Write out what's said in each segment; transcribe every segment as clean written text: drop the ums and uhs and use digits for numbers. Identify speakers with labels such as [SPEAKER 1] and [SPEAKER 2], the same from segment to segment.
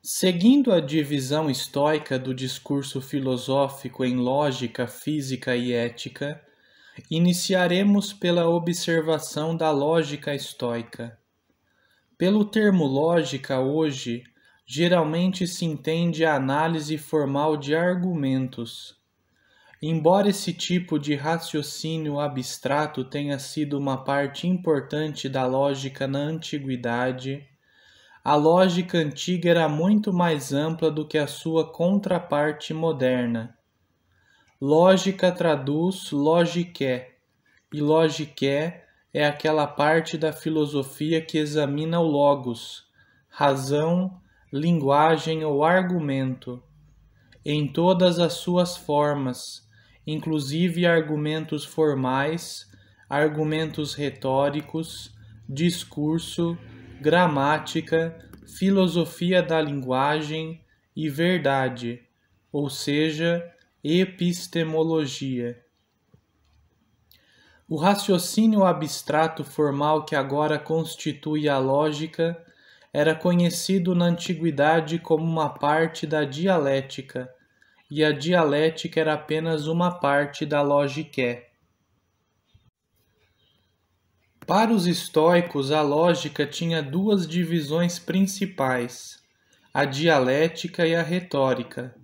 [SPEAKER 1] Seguindo a divisão estoica do discurso filosófico em lógica, física e ética, iniciaremos pela observação da lógica estoica. Pelo termo lógica hoje, geralmente se entende a análise formal de argumentos. Embora esse tipo de raciocínio abstrato tenha sido uma parte importante da lógica na antiguidade, a lógica antiga era muito mais ampla do que a sua contraparte moderna. Lógica traduz logiqué, e logiqué é aquela parte da filosofia que examina o logos, razão, linguagem ou argumento, em todas as suas formas, inclusive argumentos formais, argumentos retóricos, discurso, gramática, filosofia da linguagem e verdade, ou seja, epistemologia. O raciocínio abstrato formal que agora constitui a lógica era conhecido na antiguidade como uma parte da dialética, e a dialética era apenas uma parte da logiqué. Para os estoicos, a lógica tinha duas divisões principais, a dialética e a retórica.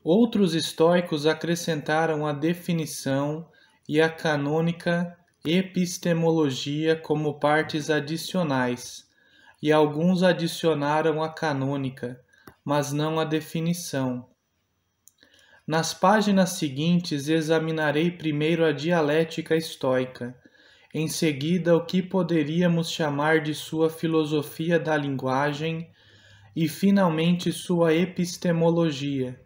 [SPEAKER 1] Outros estoicos acrescentaram a definição e a canônica epistemologia como partes adicionais, e alguns adicionaram a canônica, mas não a definição. Nas páginas seguintes examinarei primeiro a dialética estoica, em seguida o que poderíamos chamar de sua filosofia da linguagem e finalmente sua epistemologia.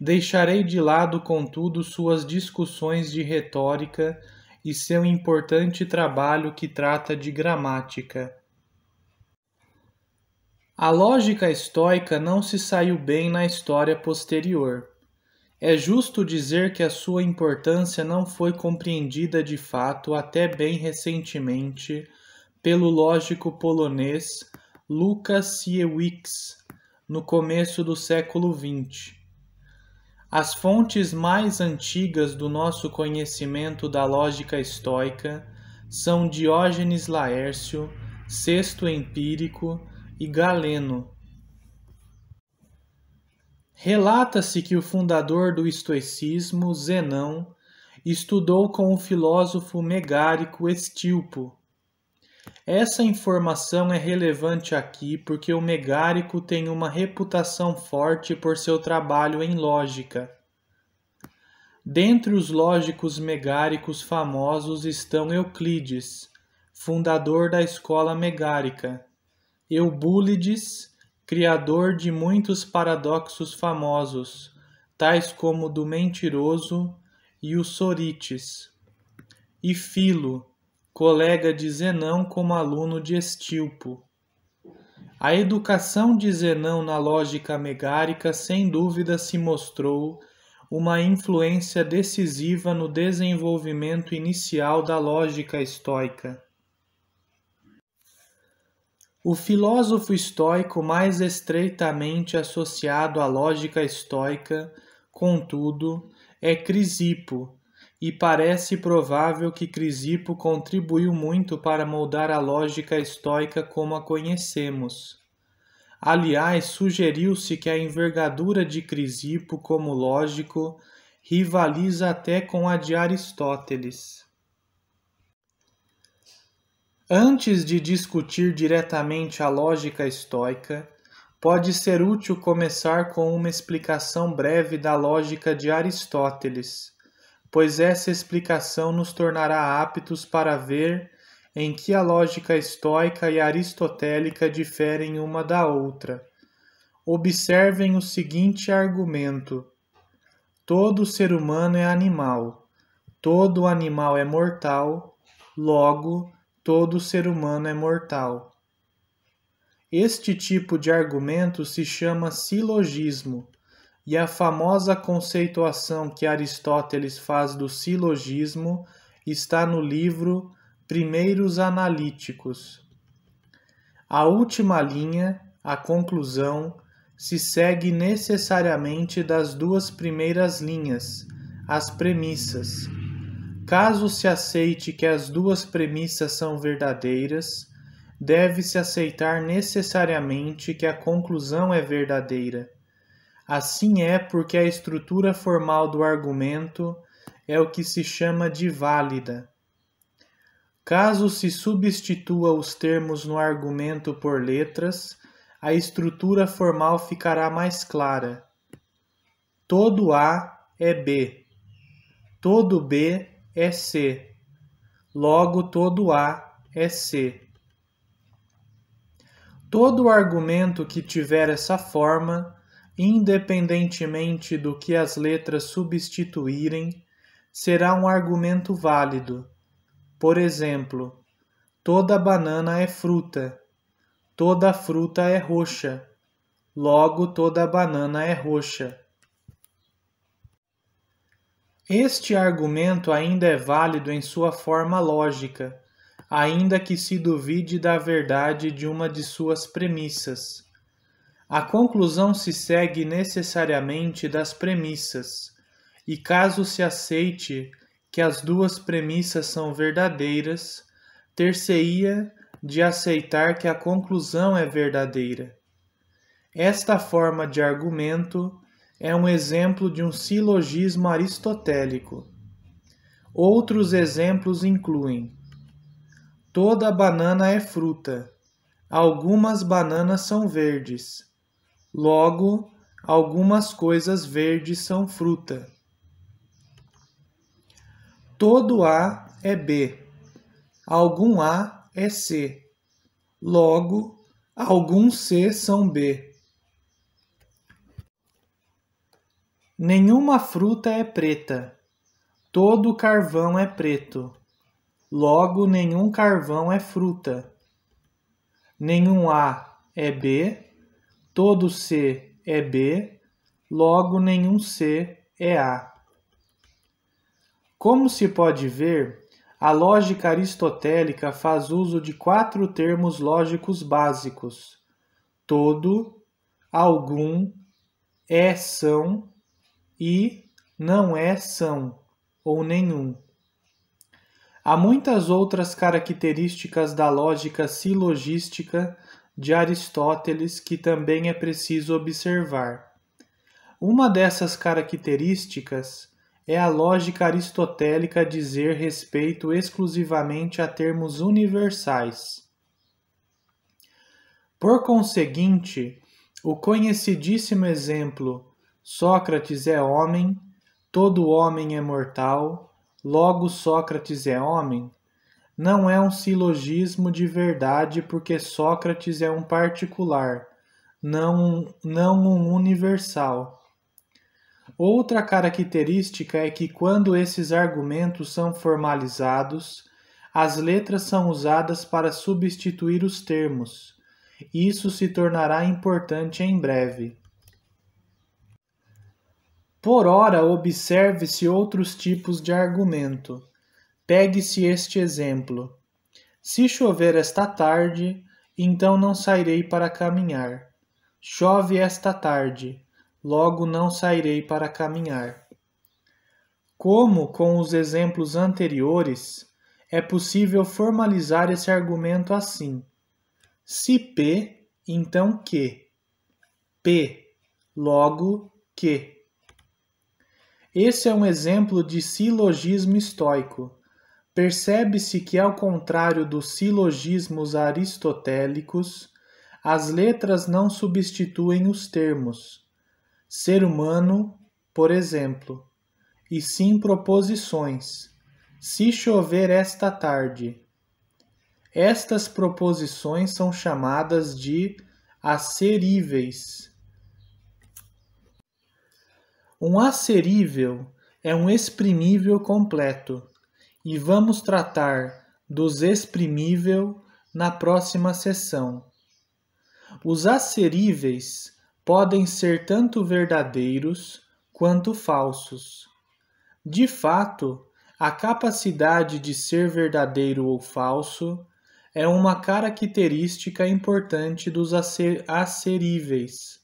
[SPEAKER 1] Deixarei de lado, contudo, suas discussões de retórica e seu importante trabalho que trata de gramática. A lógica estoica não se saiu bem na história posterior. É justo dizer que a sua importância não foi compreendida de fato até bem recentemente pelo lógico polonês Lucas Siewicz, no começo do século XX. As fontes mais antigas do nosso conhecimento da lógica estoica são Diógenes Laércio, Sexto Empírico e Galeno. Relata-se que o fundador do estoicismo, Zenão, estudou com o filósofo megárico Estilpo. Essa informação é relevante aqui porque o megárico tem uma reputação forte por seu trabalho em lógica. Dentre os lógicos megáricos famosos estão Euclides, fundador da escola megárica, Eubúlides, criador de muitos paradoxos famosos, tais como o do mentiroso e o Sorites, e Filo, colega de Zenão como aluno de Estilpo. A educação de Zenão na lógica megárica sem dúvida se mostrou uma influência decisiva no desenvolvimento inicial da lógica estoica. O filósofo estoico mais estreitamente associado à lógica estoica, contudo, é Crisipo, e parece provável que Crisipo contribuiu muito para moldar a lógica estoica como a conhecemos. Aliás, sugeriu-se que a envergadura de Crisipo como lógico rivaliza até com a de Aristóteles. Antes de discutir diretamente a lógica estoica, pode ser útil começar com uma explicação breve da lógica de Aristóteles, pois essa explicação nos tornará aptos para ver em que a lógica estoica e aristotélica diferem uma da outra. Observem o seguinte argumento: todo ser humano é animal, todo animal é mortal, logo, todo ser humano é mortal. Este tipo de argumento se chama silogismo, e a famosa conceituação que Aristóteles faz do silogismo está no livro Primeiros Analíticos. A última linha, a conclusão, se segue necessariamente das duas primeiras linhas, as premissas. Caso se aceite que as duas premissas são verdadeiras, deve-se aceitar necessariamente que a conclusão é verdadeira. Assim é porque a estrutura formal do argumento é o que se chama de válida. Caso se substitua os termos no argumento por letras, a estrutura formal ficará mais clara. Todo A é B. Todo B é C. Logo, todo A é C. Todo argumento que tiver essa forma, independentemente do que as letras substituírem, será um argumento válido. Por exemplo, toda banana é fruta. Toda fruta é roxa. Logo, toda banana é roxa. Este argumento ainda é válido em sua forma lógica, ainda que se duvide da verdade de uma de suas premissas. A conclusão se segue necessariamente das premissas, e caso se aceite que as duas premissas são verdadeiras, ter-se-ia de aceitar que a conclusão é verdadeira. Esta forma de argumento é um exemplo de um silogismo aristotélico. Outros exemplos incluem: toda banana é fruta. Algumas bananas são verdes. Logo, algumas coisas verdes são fruta. Todo A é B. Algum A é C. Logo, alguns C são B. Nenhuma fruta é preta. Todo carvão é preto. Logo, nenhum carvão é fruta. Nenhum A é B. Todo C é B. Logo, nenhum C é A. Como se pode ver, a lógica aristotélica faz uso de 4 termos lógicos básicos: todo, algum, é são e não é são, ou nenhum. Há muitas outras características da lógica silogística de Aristóteles que também é preciso observar. Uma dessas características é a lógica aristotélica dizer respeito exclusivamente a termos universais. Por conseguinte, o conhecidíssimo exemplo Sócrates é homem, todo homem é mortal, logo Sócrates é homem, não é um silogismo de verdade porque Sócrates é um particular, não um universal. Outra característica é que quando esses argumentos são formalizados, as letras são usadas para substituir os termos. Isso se tornará importante em breve. Por ora, observe-se outros tipos de argumento. Pegue-se este exemplo. Se chover esta tarde, então não sairei para caminhar. Chove esta tarde, logo não sairei para caminhar. Como com os exemplos anteriores, é possível formalizar esse argumento assim: se P, então Q. P, logo Q. Esse é um exemplo de silogismo estoico. Percebe-se que, ao contrário dos silogismos aristotélicos, as letras não substituem os termos. Ser humano, por exemplo, e sim proposições. Se chover esta tarde. Estas proposições são chamadas de asseríveis. Um asserível é um exprimível completo, e vamos tratar dos exprimível na próxima sessão. Os asseríveis podem ser tanto verdadeiros quanto falsos. De fato, a capacidade de ser verdadeiro ou falso é uma característica importante dos asseríveis.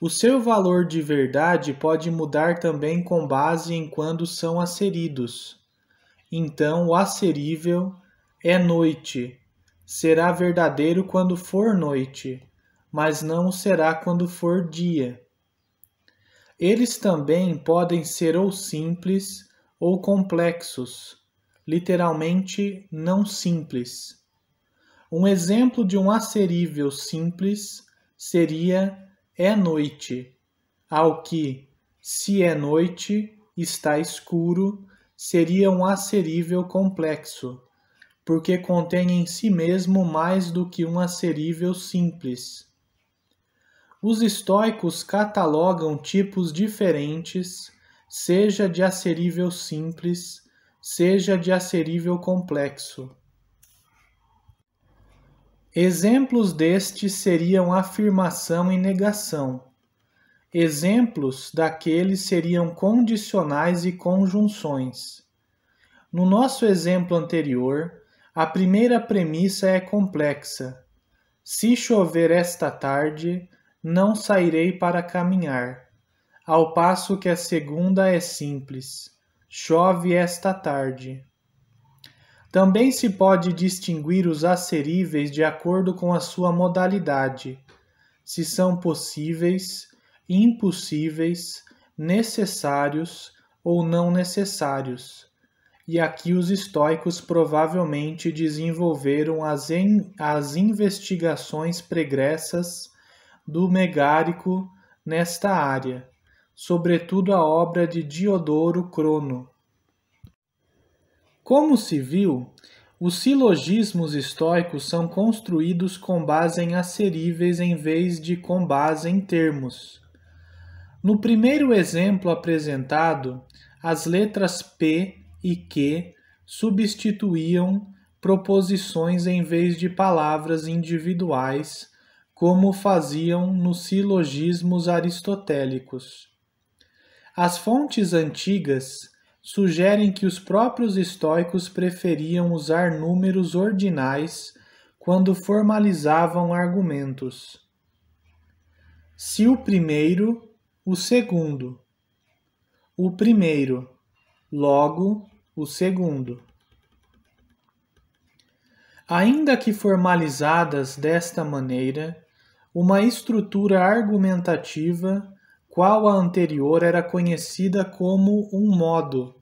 [SPEAKER 1] O seu valor de verdade pode mudar também com base em quando são asseridos. Então, o asserível é noite. Será verdadeiro quando for noite, mas não será quando for dia. Eles também podem ser ou simples ou complexos, literalmente não simples. Um exemplo de um asserível simples seria é noite, ao que, se é noite, está escuro, seria um asserível complexo, porque contém em si mesmo mais do que um asserível simples. Os estoicos catalogam tipos diferentes, seja de asserível simples, seja de asserível complexo. Exemplos destes seriam afirmação e negação. Exemplos daqueles seriam condicionais e conjunções. No nosso exemplo anterior, a primeira premissa é complexa. Se chover esta tarde, não sairei para caminhar. Ao passo que a segunda é simples. Chove esta tarde. Também se pode distinguir os asseríveis de acordo com a sua modalidade, se são possíveis, impossíveis, necessários ou não necessários. E aqui os estoicos provavelmente desenvolveram as investigações pregressas do Megárico nesta área, sobretudo a obra de Diodoro Crono. Como se viu, os silogismos estoicos são construídos com base em asseríveis em vez de com base em termos. No primeiro exemplo apresentado, as letras P e Q substituíam proposições em vez de palavras individuais, como faziam nos silogismos aristotélicos. As fontes antigas sugerem que os próprios estoicos preferiam usar números ordinais quando formalizavam argumentos. Se o primeiro, o segundo. O primeiro, logo o segundo. Ainda que formalizadas desta maneira, uma estrutura argumentativa, qual a anterior, era conhecida como um modo,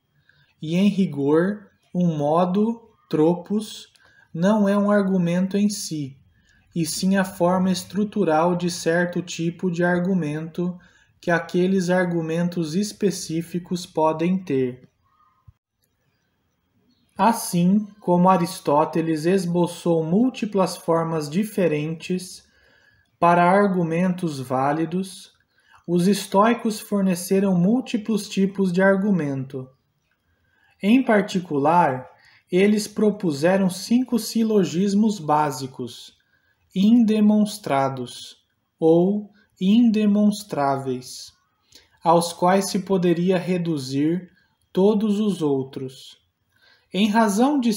[SPEAKER 1] e em rigor, um modo, tropos, não é um argumento em si, e sim a forma estrutural de certo tipo de argumento que aqueles argumentos específicos podem ter. Assim como Aristóteles esboçou múltiplas formas diferentes para argumentos válidos, os estoicos forneceram múltiplos tipos de argumento. Em particular, eles propuseram 5 silogismos básicos, indemonstrados ou indemonstráveis, aos quais se poderia reduzir todos os outros. Em razão de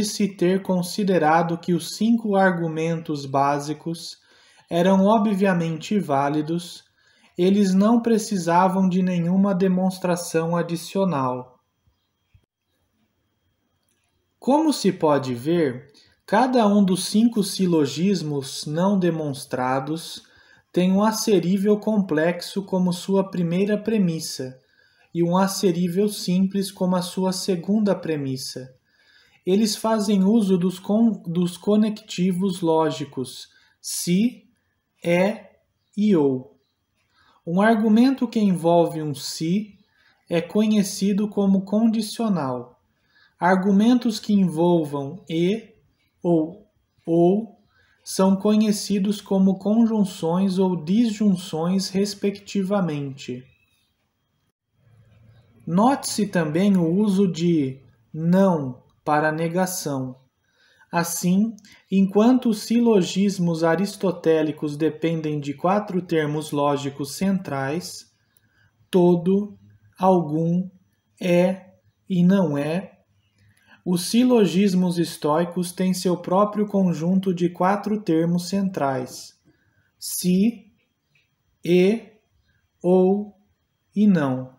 [SPEAKER 1] se ter considerado que os 5 argumentos básicos eram obviamente válidos, eles não precisavam de nenhuma demonstração adicional. Como se pode ver, cada um dos 5 silogismos não demonstrados tem um asserível complexo como sua primeira premissa e um asserível simples como a sua segunda premissa. Eles fazem uso dos conectivos lógicos se, é e ou. Um argumento que envolve um se é conhecido como condicional. Argumentos que envolvam e ou são conhecidos como conjunções ou disjunções, respectivamente. Note-se também o uso de não para negação. Assim, enquanto os silogismos aristotélicos dependem de 4 termos lógicos centrais, todo, algum, é e não é, os silogismos estoicos têm seu próprio conjunto de 4 termos centrais, se, e, ou e não.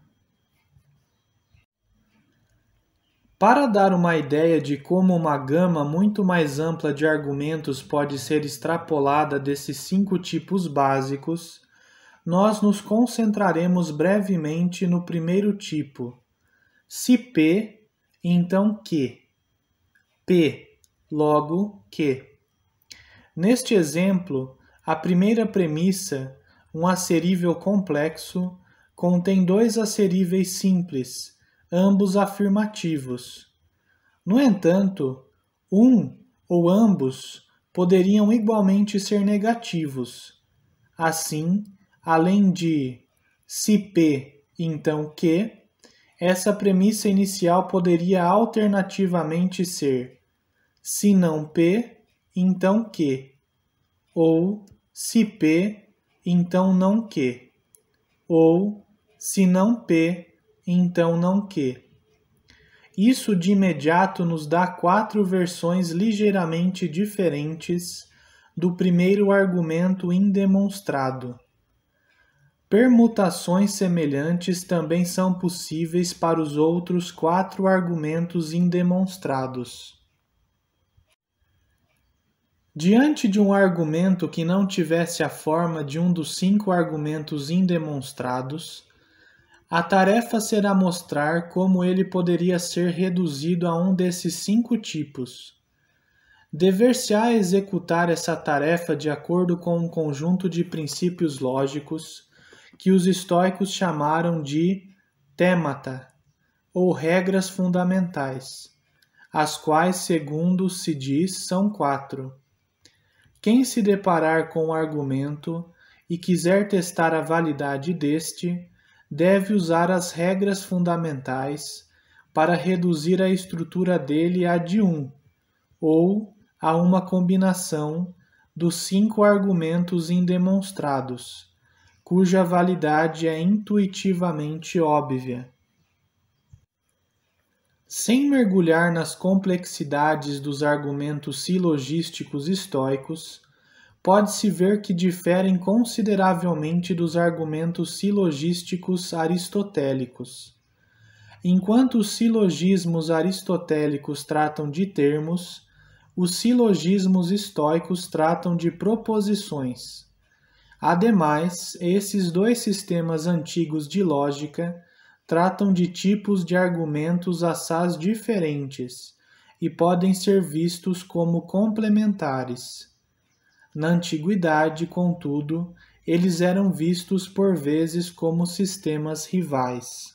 [SPEAKER 1] Para dar uma ideia de como uma gama muito mais ampla de argumentos pode ser extrapolada desses 5 tipos básicos, nós nos concentraremos brevemente no primeiro tipo. Se P, então Q. P, logo Q. Neste exemplo, a primeira premissa, um acerível complexo, contém 2 aceríveis simples, ambos afirmativos. No entanto, um ou ambos poderiam igualmente ser negativos. Assim, além de se P, então Q, essa premissa inicial poderia alternativamente ser se não P, então Q, ou se P, então não Q, ou se não P, então não Q. Isso de imediato nos dá 4 versões ligeiramente diferentes do primeiro argumento indemonstrado. Permutações semelhantes também são possíveis para os outros 4 argumentos indemonstrados. Diante de um argumento que não tivesse a forma de um dos 5 argumentos indemonstrados, a tarefa será mostrar como ele poderia ser reduzido a um desses 5 tipos. Dever-se-á executar essa tarefa de acordo com um conjunto de princípios lógicos que os estoicos chamaram de themata, ou regras fundamentais, as quais, segundo se diz, são 4. Quem se deparar com o argumento e quiser testar a validade deste, deve usar as regras fundamentais para reduzir a estrutura dele a de 1, ou a uma combinação dos 5 argumentos indemonstrados, cuja validade é intuitivamente óbvia. Sem mergulhar nas complexidades dos argumentos silogísticos estoicos, pode-se ver que diferem consideravelmente dos argumentos silogísticos aristotélicos. Enquanto os silogismos aristotélicos tratam de termos, os silogismos estoicos tratam de proposições. Ademais, esses 2 sistemas antigos de lógica tratam de tipos de argumentos assaz diferentes e podem ser vistos como complementares. Na antiguidade, contudo, eles eram vistos por vezes como sistemas rivais.